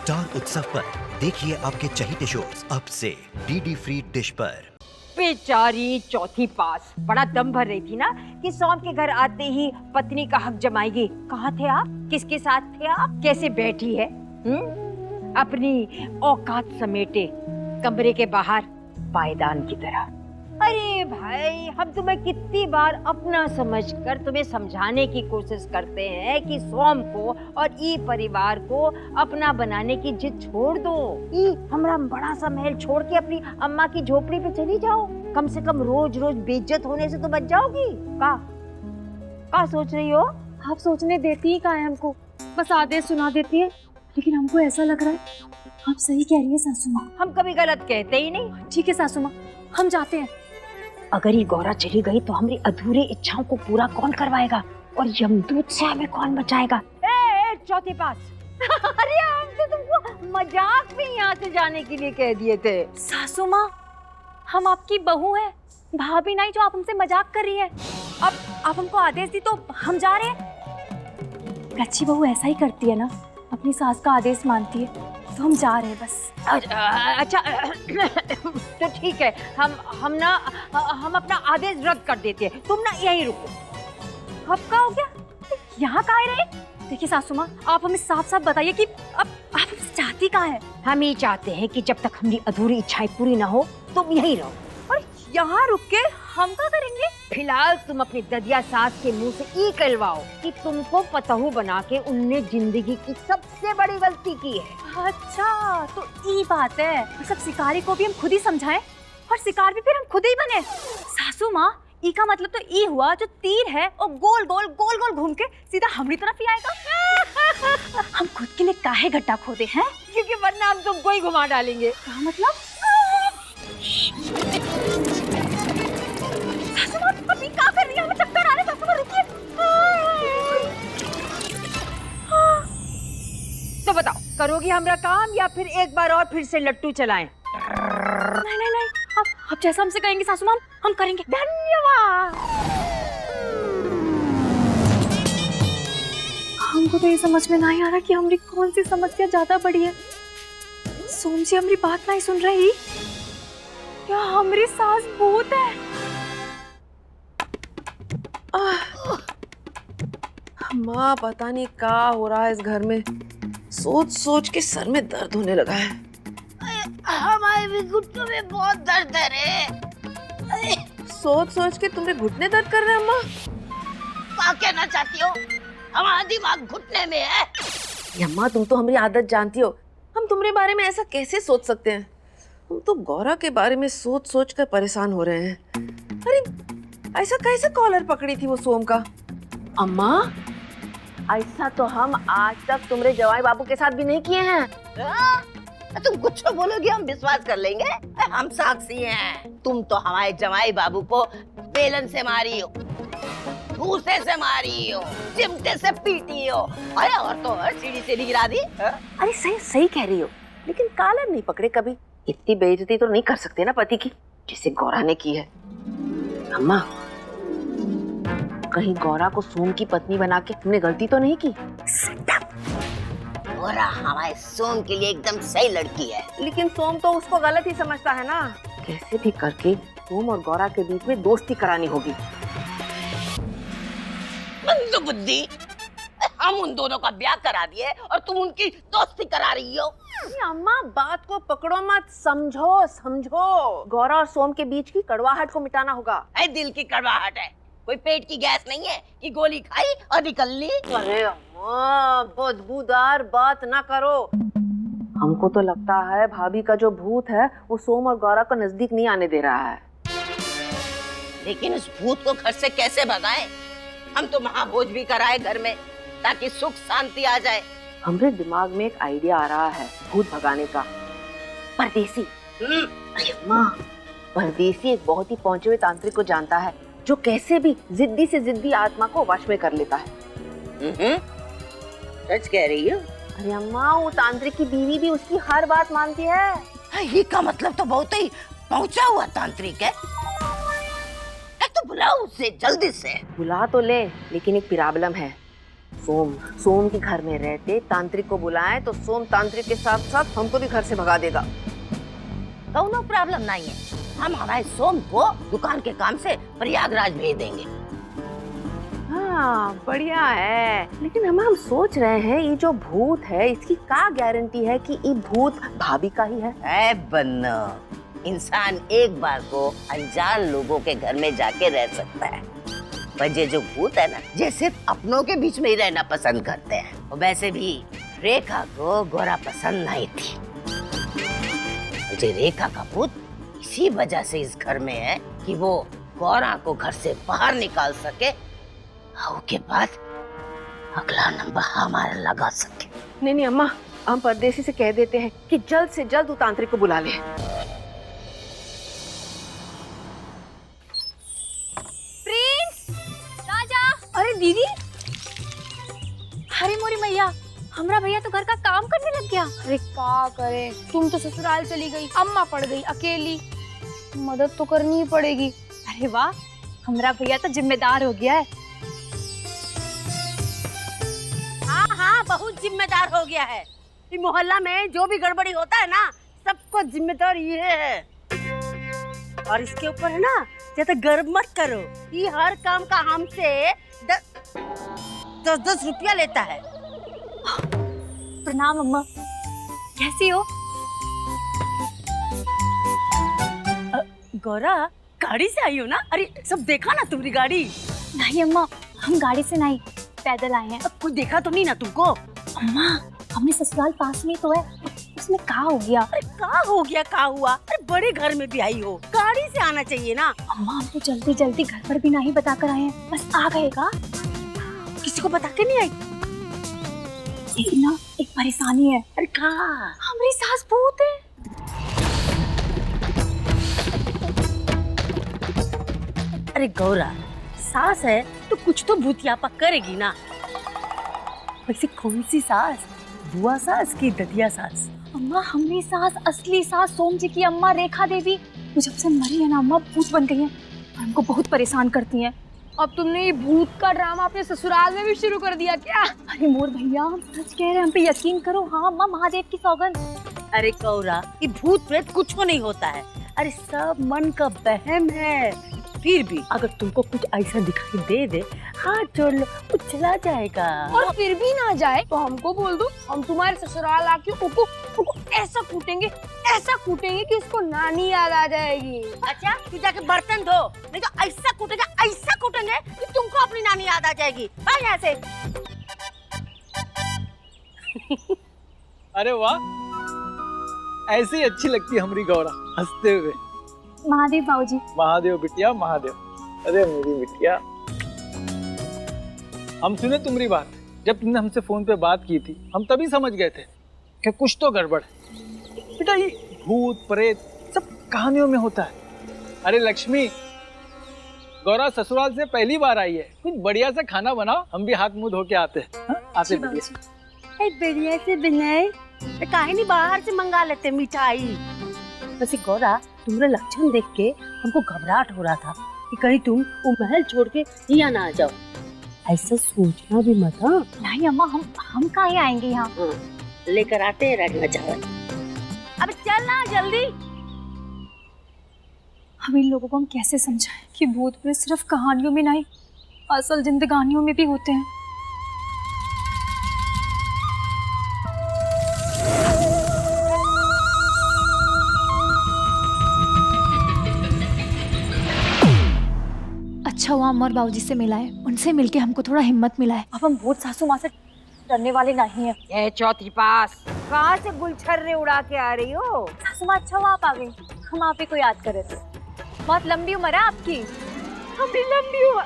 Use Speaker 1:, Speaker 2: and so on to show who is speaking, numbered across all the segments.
Speaker 1: Star उत्सव पर देखिए आपके चहीते शोज अब से डीडी फ्री डिश पर।
Speaker 2: बेचारी चौथी पास बड़ा दम भर रही थी ना कि सोम के घर आते ही पत्नी का हक जमाएगी। कहाँ थे आप? किसके साथ थे आप? कैसे बैठी है? अपनी औकात समेटे कमरे के बाहर पायदान की तरह। अरे भाई, हम तुम्हें कितनी बार अपना समझकर तुम्हें समझाने की कोशिश करते हैं कि सोम को और ई परिवार को अपना बनाने की जिद छोड़ दो। ई हमारा बड़ा सा महल छोड़ के अपनी अम्मा की झोपड़ी पे चली जाओ। कम से कम रोज रोज बेइज्जत होने से तो बच जाओगी। का सोच रही हो?
Speaker 3: आप सोचने देती ही कहाँ है हमको, बस आदेश सुना देती है। लेकिन हमको ऐसा लग रहा है आप सही कह रही है सासू माँ।
Speaker 2: हम कभी गलत कहते ही नहीं।
Speaker 3: ठीक है सासू माँ, हम जाते हैं।
Speaker 2: अगर ये गौरा चली गई तो हमारी अधूरी इच्छाओं को पूरा कौन करवाएगा और यमदूत से हमें कौन बचाएगा? चौथी पास अरे हम तो तुमको मजाक में यहाँ से जाने के लिए कह दिए थे।
Speaker 3: सासू माँ, हम आपकी बहू हैं, भाभी नहीं जो आप हमसे मजाक कर रही है। अब आप हमको आदेश दी तो हम जा रहे हैं। अच्छी बहू ऐसा ही करती है ना, अपनी सास का आदेश मानती है, तो हम जा रहे हैं बस।
Speaker 2: अच्छा तो ठीक है, हम अपना आदेश रद्द कर देते हैं। तुम ना यहीं रुको।
Speaker 3: अब का हो गया? यहाँ कहाँ रहे? देखिए सासू माँ, आप हमें साफ साफ बताइए कि अब आप हमसे चाहती कहाँ है?
Speaker 2: हम ये चाहते हैं कि जब तक हमारी अधूरी इच्छाएं पूरी ना हो तुम यहीं रहो।
Speaker 3: और यहाँ रुक के हम क्या करेंगे?
Speaker 2: फिलहाल तुम अपनी ददिया सास के मुंह से ये कहलवाओ कि तुमको पतहू बना के उनने जिंदगी की सबसे बड़ी गलती की है।
Speaker 3: अच्छा, तो ये बात है। मतलब शिकारी को भी हम खुद ही समझाएं और शिकार भी फिर हम खुद ही बने। सासू माँ, ई का मतलब तो ये हुआ जो तीर है और गोल गोल घूम के सीधा हमारी तरफ ही आएगा। हम खुद के लिए काहे गड्ढा खोदे हैं?
Speaker 2: क्योंकि वरना हम तुमको ही घुमा डालेंगे।
Speaker 3: क्या मतलब? सासू माँ, अभी क्या कर रही है? हमें चक्कर आ रहे हैं। सासू माँ रुकिए।
Speaker 2: तो बताओ, करोगी हमारा काम या फिर एक बार और फिर से लट्टू चलाएं?
Speaker 3: नहीं, आप जैसा हमसे कहेंगे सासू माँ हम करेंगे।
Speaker 2: धन्यवाद।
Speaker 3: हमको तो ये समझ में नहीं आ रहा कि हमारी कौन सी समस्या ज्यादा बड़ी है। सोम जी हमारी बात नहीं सुन रही या हमारी सास भूत है?
Speaker 4: माँ, पता नहीं क्या हो रहा है इस घर में। सोच सोच के सर में दर्द होने लगा है।
Speaker 5: हमारे भी घुटनों में बहुत दर्द है रे।
Speaker 4: सोच सोच के तुम्हें घुटने दर्द कर रहे हैं अम्मा?
Speaker 5: क्या कहना चाहती हो? हमारा दिमाग घुटने में है।
Speaker 4: अम्मा, तुम तो हमारी आदत जानती हो, हम तुम्हारे बारे में ऐसा कैसे सोच सकते हैं? हम तो गौरा के बारे में सोच सोच कर परेशान हो रहे हैं। अरे ऐसा कैसे कॉलर पकड़ी थी वो सोम का? अम्मा, ऐसा तो हम आज तक तुम्हारे जवाई बाबू के साथ भी नहीं किए हैं।
Speaker 5: तुम कुछ तो बोलोगी हम विश्वास कर लेंगे। हम साक्षी हैं। तुम तो हमारे जमाई बाबू को बेलन से मारी हो, भूसे से मारी हो, चिमटे से पीटी हो, अरे और तो और सीढ़ी से भी गिरा दी।
Speaker 4: अरे सही कह रही हो, लेकिन कॉलर नहीं पकड़े कभी। इतनी बेइज्जती तो नहीं कर सकते ना पति की, जिसे गौरा ने की है। अम्मा, कहीं गौरा को सोम की पत्नी बना के तुमने गलती तो नहीं की?
Speaker 5: गौरा हमारे सोम के लिए एकदम सही लड़की है।
Speaker 4: लेकिन सोम तो उसको गलत ही समझता है ना। कैसे भी करके सोम और गौरा के बीच में दोस्ती करानी होगी।
Speaker 5: बुद्धि, हम उन दोनों का ब्याह करा दिए और तुम उनकी दोस्ती करा रही हो।
Speaker 4: अम्मा, बात को पकड़ो मत, समझो। गौरा और सोम के बीच की कड़वाहट को मिटाना होगा।
Speaker 5: दिल की कड़वाहट है, कोई पेट की गैस नहीं है कि गोली खाई और निकल ली।
Speaker 4: अरे अम्मा, बदबूदार बात ना करो। हमको तो लगता है भाभी का जो भूत है वो सोम और गौरा को नजदीक नहीं आने दे रहा है।
Speaker 5: लेकिन उस भूत को घर से कैसे भगाएं? हम तो महाभोज भी कराए घर में ताकि सुख शांति आ जाए।
Speaker 4: हमारे दिमाग में एक आइडिया आ रहा है भूत भगाने का। परदेसी। अरे अम्मा, परदेसी एक बहुत ही पहुंचे हुए तांत्रिक को जानता है जो कैसे भी जिद्दी से जिद्दी आत्मा को वश में कर लेता है।
Speaker 5: सच कह रही हो?
Speaker 4: अरे अम्मा, वो तांत्रिक की बीवी भी उसकी हर बात मानती है।
Speaker 5: ये का मतलब तो बहुत ही पहुंचा हुआ तांत्रिक है। तो बुलाओ उसे जल्दी से।
Speaker 4: बुला तो ले, लेकिन एक प्रॉब्लम है। सोम के घर में रहते तांत्रिक को बुलाए तो सोम तांत्रिक के साथ साथ हमको भी घर से भगा देगा।
Speaker 5: नो प्रॉब्लम नहीं है, हम हमारे सोम को दुकान के काम से प्रयागराज भेज देंगे।
Speaker 4: हाँ बढ़िया है, लेकिन हम सोच रहे हैं ये जो भूत है इसकी क्या गारंटी है कि ये भूत भाभी का ही है?
Speaker 5: ऐ बन्नो, इंसान एक बार को अनजान लोगों के घर में जाके रह सकता है, पर ये जो भूत है ना, ये सिर्फ अपनों के बीच में ही रहना पसंद करते हैं। और वैसे भी रेखा को गोरा पसंद नहीं थी। मुझे रेखा का भूत इसी वजह से इस घर में है कि वो गौरा को घर से बाहर निकाल सके, और के बाद अगला नंबर हमारा लगा सके।
Speaker 4: नहीं अम्मा, हम परदेसी से कह देते हैं कि जल्द से जल्द वो तांत्रिक को बुला ले।
Speaker 3: प्रिंस, राजा, अरे दीदी, अरे मोरी मैया, हमरा भैया तो घर का काम करने लग गया।
Speaker 6: अरे का करे, तुम तो ससुराल चली गई, अम्मा पड़ गई अकेली, मदद तो करनी ही पड़ेगी।
Speaker 3: अरे वाह, हमरा भैया तो जिम्मेदार हो गया है।
Speaker 5: हाँ, बहुत जिम्मेदार हो गया है। इस मोहल्ला में जो भी गड़बड़ी होता है ना, सबको जिम्मेदार ये है। और इसके ऊपर है ना, ज्यादा गर्व मत करो, ये हर काम का हमसे 10-10 रुपया लेता है।
Speaker 3: प्रणाम अम्मा, कैसी हो?
Speaker 5: गौरा, गाड़ी से आई हो ना? अरे सब देखा ना तुम्हारी गाड़ी?
Speaker 3: नहीं अम्मा, हम गाड़ी से नहीं, पैदल आए हैं।
Speaker 5: कोई देखा तो नहीं ना तुमको?
Speaker 3: अम्मा, हमने ससुराल पास में तो है, उसमें क्या हो गया?
Speaker 5: अरे क्या हो गया, क्या हुआ? अरे बड़े घर में भी आई हो, गाड़ी से आना चाहिए ना।
Speaker 3: अम्मा, हम तो जल्दी जल्दी घर पर भी नहीं बता कर आए हैं, बस आ गए का?
Speaker 5: किसी को बता के नहीं आई?
Speaker 3: लेकिन ना एक परेशानी है।
Speaker 5: अरे कहाँ?
Speaker 3: हमारी सास भूत है।
Speaker 5: अरे गौरा, सास है तो कुछ तो भूतियापा करेगी ना। वैसे कौन सी सास? बुआ सास की ददिया सास?
Speaker 3: अम्मा, हमारी सास, असली सास सोम जी की अम्मा रेखा देवी, वो जब से मरी है ना अम्मा, भूत बन गई है और हमको बहुत परेशान करती हैं।
Speaker 6: अब तुमने ये भूत का ड्रामा अपने ससुराल में भी शुरू कर दिया क्या?
Speaker 3: अरे मोर भैया, हम सच कह रहे हैं, हम पे यकीन करो। हाँ अम्मा, महादेव की सौगंध।
Speaker 5: अरे गौरा, ये भूत प्रेत कुछ नहीं होता है। अरे सब मन का वहम है। फिर भी अगर तुमको कुछ ऐसा दिखाई दे दे, हाथ जोड़ लो, वो चला जाएगा।
Speaker 6: और फिर भी ना जाए तो हमको बोल दो, हम तुम्हारे ससुराल आके उको ऐसा कूटेंगे कि उसको नानी याद आ जाएगी।
Speaker 5: अच्छा, तू जाके बर्तन धो, नहीं तो ऐसा कूटेंगे कि तुमको अपनी नानी याद आ जाएगी। भाग यहाँ से।
Speaker 7: अरे वाह, ऐसी अच्छी लगती है हमारी गौरा, हंसते हुए।
Speaker 3: महादेव बाबूजी।
Speaker 7: महादेव बिटिया, महादेव। अरे मेरी बिटिया, हम सुने तुम्हारी बात। जब तुमने हमसे फोन पे बात की थी, हम तभी समझ गए थे कि कुछ तो गड़बड़ है। बेटा, ये भूत प्रेत सब कहानियों में होता है। अरे लक्ष्मी, गौरा ससुराल से पहली बार आई है, कुछ बढ़िया सा खाना बनाओ, हम भी हाथ मुंह धो के आते हैं। आते
Speaker 5: बढ़िया से बनाए, काहे नहीं बाहर से मंगा लेते मिठाई। वैसे गौरा, तुम्हारा लक्षण देख के हमको घबराहट हो रहा था कि कहीं तुम वो महल छोड़ के यहाँ ना आ जाओ। ऐसा सोचना भी मत। हाँ
Speaker 3: नहीं अम्मा, हम कहाँ ही आएंगे यहाँ।
Speaker 5: लेकर आते हैं राजमा चावल। अब चल ना जल्दी।
Speaker 3: हम इन लोगों को हम कैसे समझाएं कि भूत प्रेत सिर्फ कहानियों में नहीं, असल जिंदगानियों में भी होते हैं। अच्छा हुआ अम्मा और बाबूजी से मिला है, उनसे मिलके हमको थोड़ा हिम्मत मिला है। अब हम भूत सासू माँ से डरने वाले नहीं हैं।
Speaker 2: ये चौथी पास कहाँ से गुलछर्रे उड़ा के आ रही हो?
Speaker 3: सासू माँ, अच्छा हुआ आप आ गई, हम आप ही को याद कर रहे थे। बहुत लंबी उम्र है आपकी।
Speaker 2: हमारी लंबी उम्र?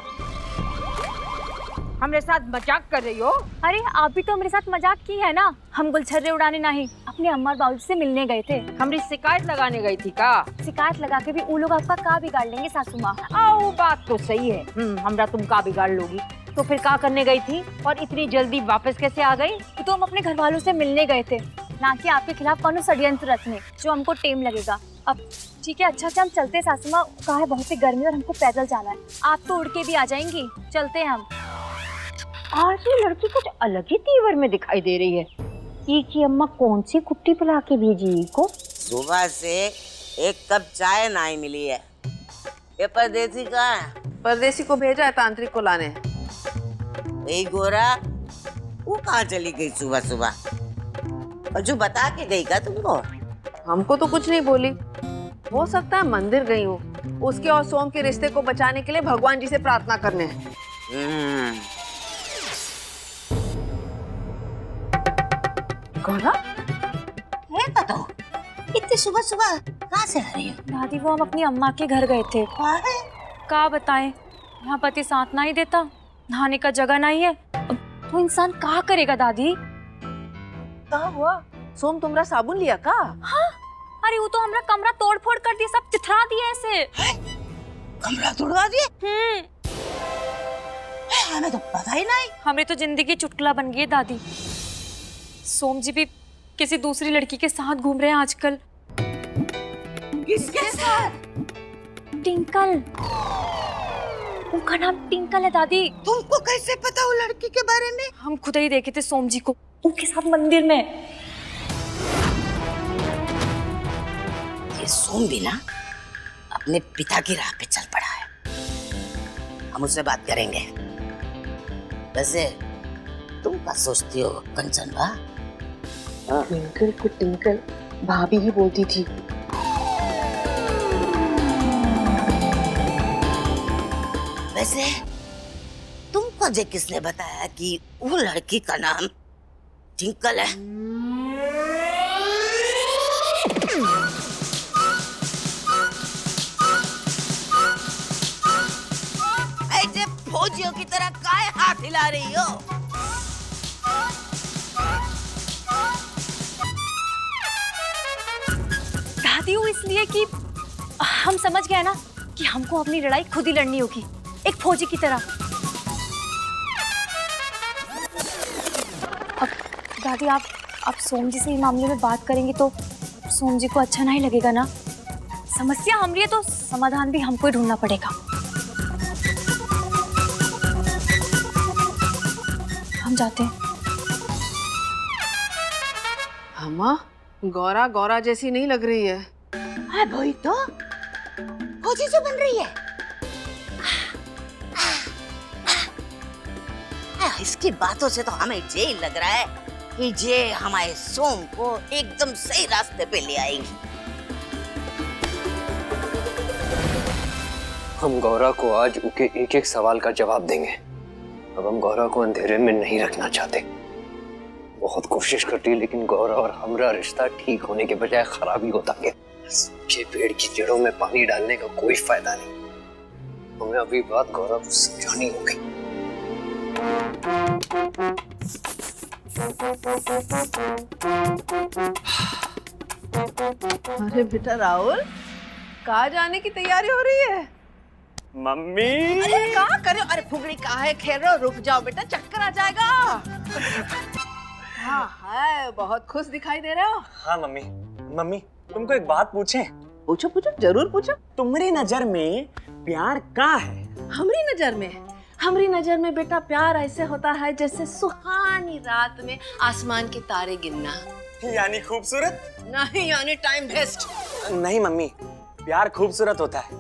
Speaker 2: हमरे साथ मजाक कर रही हो?
Speaker 3: अरे आप भी तो मेरे साथ मजाक की है ना। हम गुलछर्रे उड़ाने नहीं, अपने अम्मा और बाबूजी से मिलने गए थे।
Speaker 2: हमारी शिकायत लगाने गई थी का?
Speaker 3: शिकायत लगा के भी वो लोग आपका का बिगाड़ लेंगे सासू माँ।
Speaker 2: वो बात तो सही है। हमरा तुम का बिगाड़ लोगी? तो फिर का करने गई थी और इतनी जल्दी वापस कैसे आ गई?
Speaker 3: तो हम अपने घर वालों से मिलने गए थे, ना कि आपके खिलाफ कौन षड्यंत्र रचने, जो हमको टेम लगेगा। अब ठीक है, अच्छा से हम चलते हैं सासू माँ, कहा है बहुत ही गर्मी और हमको पैदल जाना है। आप तो उड़ के भी आ जाएंगी, चलते हैं हम।
Speaker 2: आज ये लड़की कुछ अलग ही तीवर में दिखाई दे रही है। ये की अम्मा कौन सी कुट्टी पिला के भेजी को?
Speaker 5: सुबह से एक कप चाय नहीं मिली है। ये परदेसी कहाँ है?
Speaker 4: परदेसी को भेजा है तांत्रिक को लाने।
Speaker 5: यही गोरा वो कहाँ चली गई सुबह सुबह? और जो बता के गई का तुमको?
Speaker 4: हमको तो कुछ नहीं बोली। हो सकता है मंदिर गई हो, उसके और सोम के रिश्ते को बचाने के लिए भगवान जी से प्रार्थना करने।
Speaker 5: गौरा, ये बताओ इतनी सुबह सुबह कहाँ से आ रही है?
Speaker 3: दादी वो हम अपनी अम्मा के घर गए थे। क्या बताएं, यहाँ पति साथ ना ही देता, नहाने का जगह नहीं है, तो इंसान क्या करेगा दादी?
Speaker 4: क्या हुआ? सोम तुमरा साबुन लिया का?
Speaker 3: हाँ, अरे वो तो हमरा कमरा तोड़ फोड़ कर दिया, सब चिथरा दिया ऐसे।
Speaker 5: कमरा तोड़वा दिए? हमें तो पता ही नहीं।
Speaker 3: हमें तो जिंदगी चुटकुला बन गई है दादी। सोम जी भी किसी दूसरी लड़की के साथ घूम रहे हैं आजकल।
Speaker 5: किसके साथ?
Speaker 3: टिंकल, उनका नाम टिंकल है दादी।
Speaker 5: तुमको कैसे पता वो लड़की के बारे में?
Speaker 3: हम खुद ही देखे थे सोम जी को उनके साथ मंदिर में।
Speaker 5: ये सोम भी ना अपने पिता की राह पे चल पड़ा है। हम उससे बात करेंगे। वैसे तुम क्या सोचती हो कंचन बा?
Speaker 4: ट्विंकल को टिंकल भाभी ही बोलती थी।
Speaker 5: वैसे तुमको जे किसने बताया कि वो लड़की का नाम टिंकल है? ऐसे फौजियों की तरह काय हाथ हिला रही हो?
Speaker 3: दादी वो इसलिए कि हम समझ गए ना कि हमको अपनी लड़ाई खुद ही लड़नी होगी, एक फौजी की तरह। अब दादी आप सोम जी से इस मामले में बात करेंगी तो सोम जी को अच्छा नहीं लगेगा ना। समस्या हमारी है तो समाधान भी हमको ही ढूंढना पड़ेगा। हम जाते हैं।
Speaker 4: अम्मा, गौरा गौरा जैसी नहीं लग रही है।
Speaker 5: हाँ भाई, तो फौजी से बन रही है। इसकी बातों से तो हमें ये लग रहा है कि ये हमारे सोम को एकदम सही रास्ते पे ले आएगी।
Speaker 8: हम गौरा को आज उनके एक एक सवाल का जवाब देंगे। अब हम गौरा को अंधेरे में नहीं रखना चाहते। बहुत कोशिश करती है लेकिन गौरा और हमारा रिश्ता ठीक होने के बजाय खराब ही होता गया। सूखे पेड़ की जड़ों में पानी डालने का कोई फायदा नहीं। हमें अभी बात गौरा को समझानी होगी।
Speaker 4: अरे बेटा राहुल, कहाँ जाने की तैयारी हो रही है?
Speaker 9: मम्मी,
Speaker 4: अरे कहाँ करे? अरे फुगड़ी कहाँ है? खेलो, रुक जाओ बेटा, चक्कर आ जाएगा। हाँ है, बहुत खुश दिखाई दे रहे हो।
Speaker 9: हाँ मम्मी, मम्मी तुमको एक बात पूछें?
Speaker 4: पूछो पूछो, जरूर पूछो।
Speaker 9: तुम्हारी नजर में प्यार क्या है?
Speaker 4: हमारी नजर में बेटा प्यार ऐसे होता है जैसे सुहानी रात में आसमान के तारे गिनना।
Speaker 9: यानी खूबसूरत?
Speaker 4: नहीं, यानी टाइम वेस्ट।
Speaker 9: नहीं मम्मी, प्यार खूबसूरत होता है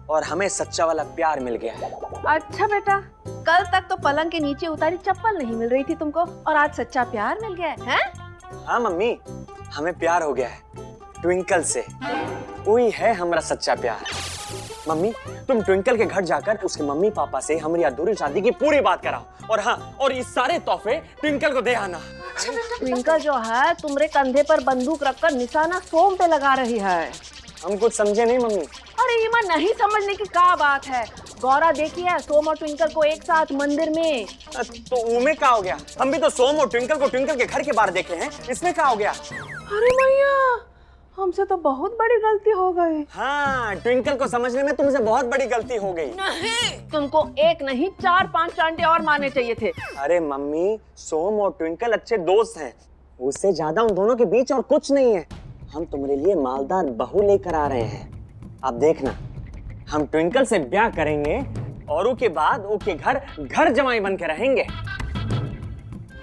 Speaker 9: और हमें सच्चा वाला प्यार मिल गया है।
Speaker 4: अच्छा बेटा, कल तक तो पलंग के नीचे उतारी चप्पल नहीं मिल रही थी तुमको, और आज सच्चा प्यार मिल गया है?
Speaker 9: हाँ मम्मी, हमें प्यार हो गया है ट्विंकल से। वही है हमारा सच्चा प्यार। मम्मी, तुम ट्विंकल के घर जाकर उसके मम्मी पापा से हमारी अधूरी शादी की पूरी बात कराओ, और हाँ, और ये सारे तोहफे ट्विंकल को दे आना।
Speaker 4: ट्विंकल जो है तुम्हारे कंधे पर बंदूक रखकर निशाना सोम पे लगा रही है।
Speaker 9: हम कुछ समझे नहीं मम्मी।
Speaker 4: अरे ये मां, नहीं समझने की क्या बात है? गौरा देखी है सोम और ट्विंकल को एक साथ मंदिर में।
Speaker 9: तो उमे क्या हो गया? हम भी तो सोम और ट्विंकल को ट्विंकल के घर के बाहर देखे हैं, इसमें क्या हो गया?
Speaker 4: अरे भैया, हमसे तो बहुत बड़ी गलती हो गई।
Speaker 9: हाँ, ट्विंकल को समझने में तुमसे बहुत बड़ी गलती हो गई।
Speaker 4: नहीं, तुमको एक नहीं 4-5 चांटे और मारने चाहिए थे।
Speaker 9: अरे मम्मी, सोम और ट्विंकल अच्छे दोस्त हैं, उससे ज्यादा उन दोनों के बीच और कुछ नहीं है। हम तुम्हारे लिए मालदार बहू लेकर आ रहे हैं। अब देखना, हम ट्विंकल से ब्याह करेंगे और उसके बाद उसके घर जमाई बन के रहेंगे।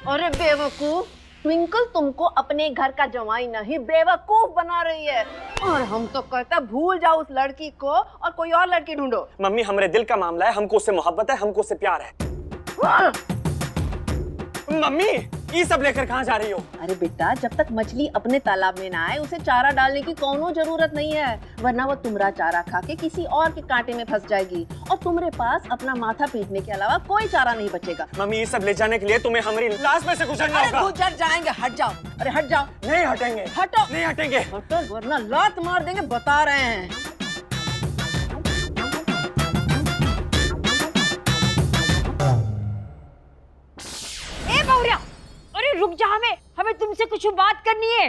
Speaker 4: अरे बेवकूफ, ट्विंकल तुमको अपने घर का जमाई नहीं बेवकूफ बना रही है। और हम तो कहते भूल जाओ उस लड़की को और कोई और लड़की ढूंढो।
Speaker 9: मम्मी हमारे दिल का मामला है, हमको उससे मोहब्बत है, हमको उससे प्यार है। मम्मी ये सब लेकर कहाँ जा रही हो?
Speaker 4: अरे बेटा, जब तक मछली अपने तालाब में ना आए उसे चारा डालने की कोनो जरूरत नहीं है, वरना वो तुम्हारा चारा खा के किसी और के कांटे में फंस जाएगी और तुम्हारे पास अपना माथा पीटने के अलावा कोई चारा नहीं बचेगा।
Speaker 9: मम्मी ये सब ले जाने के लिए तुम्हें हमारी लाश में से गुजरना होगा।
Speaker 4: गुजर जाएंगे, हट जाओ। अरे हट जाओ।
Speaker 9: नहीं हटेंगे।
Speaker 4: हटो।
Speaker 9: नहीं हटेंगे।
Speaker 4: हटो वरना लात मार देंगे, बता रहे हैं।
Speaker 2: ए बहुरिया, अरे रुक जा, हमें तुमसे कुछ बात करनी है।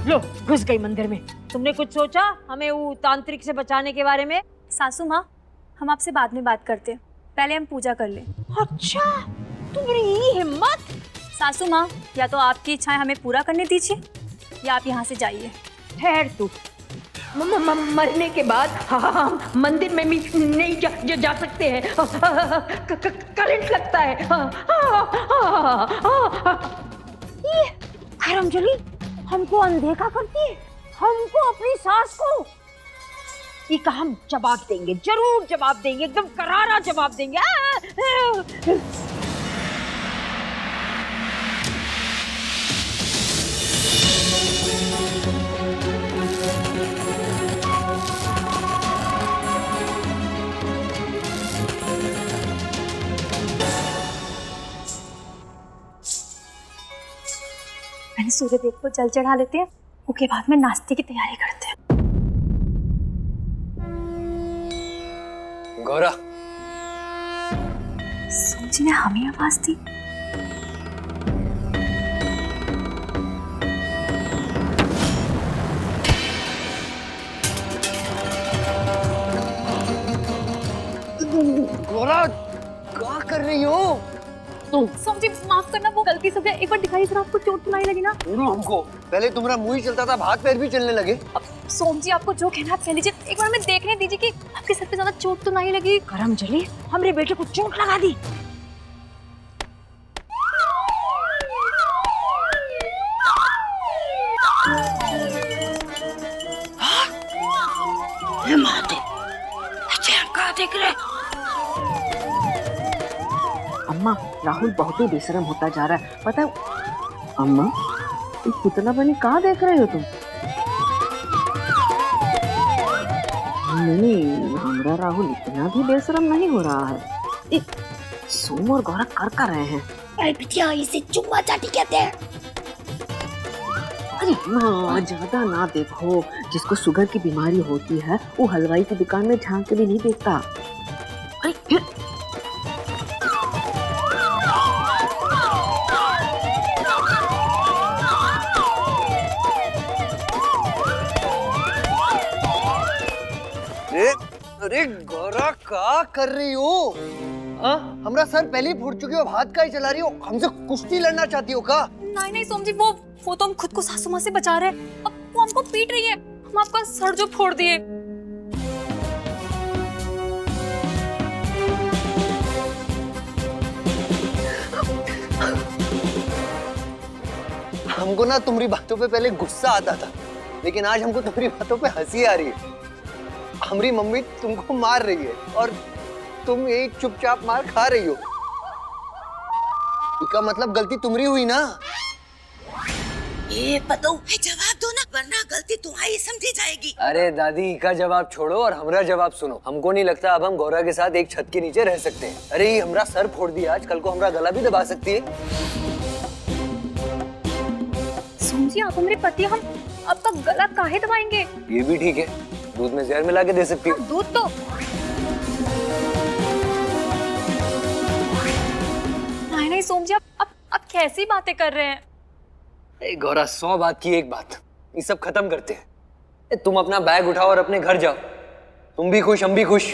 Speaker 2: लो घुस गई मंदिर में। तुमने कुछ सोचा हमें वो तांत्रिक से बचाने के बारे में?
Speaker 3: सासू माँ, हम आपसे बाद में बात करते हैं, पहले हम पूजा कर लें।
Speaker 2: अच्छा, तुम्हारी ये हिम्मत।
Speaker 3: सासू माँ, या तो आपकी इच्छाएं हमें पूरा करने दीजिए या आप यहाँ से जाइए।
Speaker 2: ठहर तू, मरने के बाद हम मंदिर में भी नहीं जा सकते हैं, करंट लगता है। ये हरामजादी हमको अनदेखा करती है, हमको अपनी सास को। ये का हम जवाब देंगे, जरूर जवाब देंगे, एकदम करारा जवाब देंगे।
Speaker 3: मैंने सूर्यदेव को जल चढ़ा लेते हैं, उसके बाद में नाश्ते की तैयारी करते हैं।
Speaker 8: गौरा,
Speaker 3: सोची ने हमें आवाज दी।
Speaker 8: गौरा क्या कर रही हो तुम?
Speaker 3: सोची माफ करना, वो गलती से एक बार दिखाई, सर आपको चोट तो नहीं लगी ना?
Speaker 8: छोड़ो हमको। पहले तुम्हारा मुंह ही चलता था, हाथ पैर भी चलने लगे।
Speaker 3: अब सोम जी, आपको जो कहना आप कह लीजिए, एक बार हमें देखने दीजिए कि आपके सर पे ज्यादा चोट तो नहीं लगी।
Speaker 2: करमजली, हमरे बेटे को चोट लगा दी।
Speaker 5: देख रहे?
Speaker 4: अम्मा, राहुल बहुत ही बेशरम होता जा रहा है, पता है? अम्मा, ये पुतला बनी कहाँ देख रहे हो तुम? नहीं, हमारा राहुल इतना भी बेशरम नहीं हो रहा है। सोम और गौरा कर रहे हैं।
Speaker 5: अरे बिटिया, इसे चुम्मा चाटी कहते हैं।
Speaker 4: अरे ना, ज्यादा ना देखो, जिसको शुगर की बीमारी होती है वो हलवाई की दुकान में झांक के भी नहीं देखता। अरे
Speaker 8: अरे गौरा क्या कर रही हो? हाँ, हमारा सर पहले ही फूट चुकी हो, हाथ का ही चला रही हो, हमसे कुश्ती लड़ना चाहती हो का?
Speaker 3: नहीं नहीं सोम जी, वो तो हम खुद को सासू माँ से बचा रहे हैं। अब वो हमको पीट रही है, हम आपका सर जो फोड़ दिए।
Speaker 8: हमको ना तुम्हारी बातों पे पहले गुस्सा आता था, लेकिन आज हमको तुम्हारी बातों पे हंसी आ रही है। हमारी मम्मी तुमको मार रही है और तुम यही चुपचाप मार खा रही हो। इसका मतलब गलती तुम्हारी हुई ना?
Speaker 5: ये बताओ, जवाब दो ना, वरना गलती तुम्हारी समझी जाएगी।
Speaker 8: अरे दादी, का जवाब छोड़ो और हमारा जवाब सुनो। हमको नहीं लगता अब हम गौरा के साथ एक छत के नीचे रह सकते हैं। अरे ये हमारा सर फोड़ दिया, आज कल को हमारा गला भी दबा सकती है।
Speaker 3: सोम जी, आप हमारे पति, हम आपका गला काहे दबाएंगे?
Speaker 8: ये भी ठीक है, दूध में जहर मिला के दे सकती हूँ।
Speaker 3: दूध तो नहीं नहीं सोम जी, आप कैसी बातें कर रहे हैं?
Speaker 8: गौरा, 100 बात की एक बात, ये सब खत्म करते हैं। तुम अपना बैग उठाओ और अपने घर जाओ। तुम भी खुश, हम भी खुश।